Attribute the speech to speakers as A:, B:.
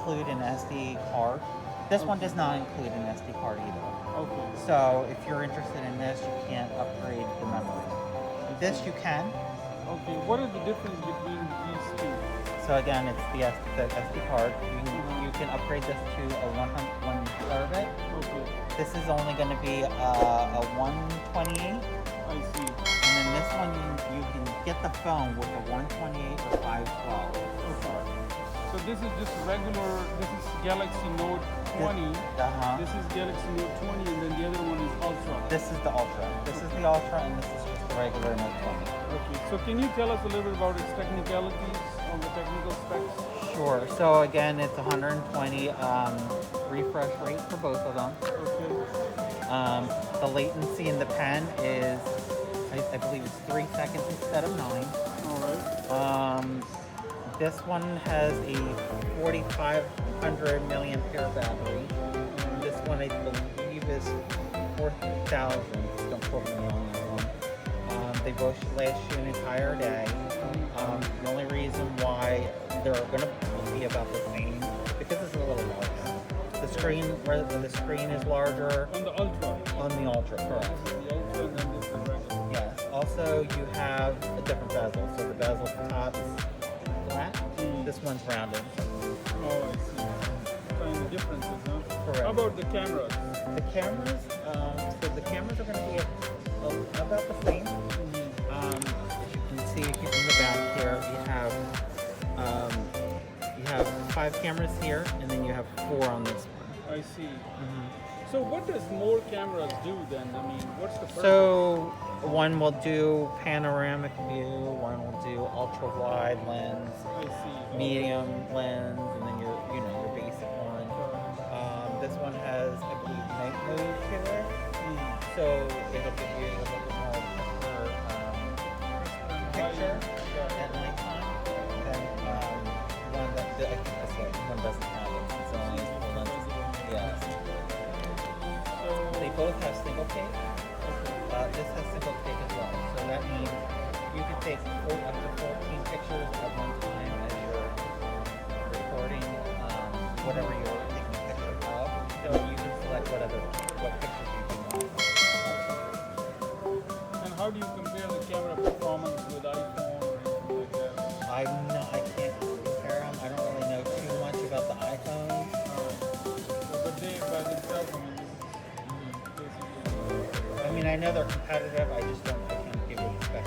A: include an SD card. This one does not include an SD card either.
B: Okay.
A: So if you're interested in this, you can't upgrade the memory. This you can.
B: Okay. What is the difference between these two?
A: So again, it's the SD card. You can upgrade this to a 1 terabyte.
B: Okay.
A: This is only going to be a 128.
B: I see.
A: And then this one, you can get the phone with a 128 or 512.
B: Okay. So this is just regular. This is Galaxy Note 20. This is Galaxy Note 20, and then the other one is Ultra.
A: This is the Ultra. This is the Ultra, and this is just the regular Note 20.
B: Okay. So can you tell us a little bit about its technicalities on the technical specs?
A: Sure. So again, it's 120 refresh rate for both of them.
B: Okay.
A: The latency in the pen is, I believe it's 3 seconds instead of 9.
B: All right.
A: This one has a 4,500 milliampere battery. This one I believe is 4,000. Don't quote me on that one. They both should last you an entire day. The only reason why they're going to be about the same because it's a little larger. The screen is larger.
B: On the Ultra.
A: On the Ultra, correct.
B: This is the Ultra, and then this is the regular.
A: Yes. Also, you have a different bezel. So the bezel at the top is flat. This one's rounded.
B: Oh, I see. Find the differences, huh?
A: Correct.
B: How about the cameras?
A: The cameras, so the cameras are going to be about the same. As you can see in the back here, you have 5 cameras here, and then you have 4 on this one.
B: I see. So what does more cameras do then? I mean, what's the purpose?
A: So one will do panoramic view, one will do ultra wide lens,
B: I see.
A: medium lens, and then your basic one. This one has, I believe, night mode to it, so it'll give you a little bit more picture at nighttime. And one that I think this one doesn't have it. It's only full lens. Yes. They both have single take. This has single take as well. So that means you can take up to 14 pictures at one time as you're recording whatever you're taking a picture of. So you can select what pictures you want.
B: And how do you compare the camera performance with iPhone or anything like that?
A: I can't compare them. I don't really know too much about the iPhone.
B: But they by themselves, I mean, this is basically.
A: I mean, I know they're competitive. I can't give you the spec.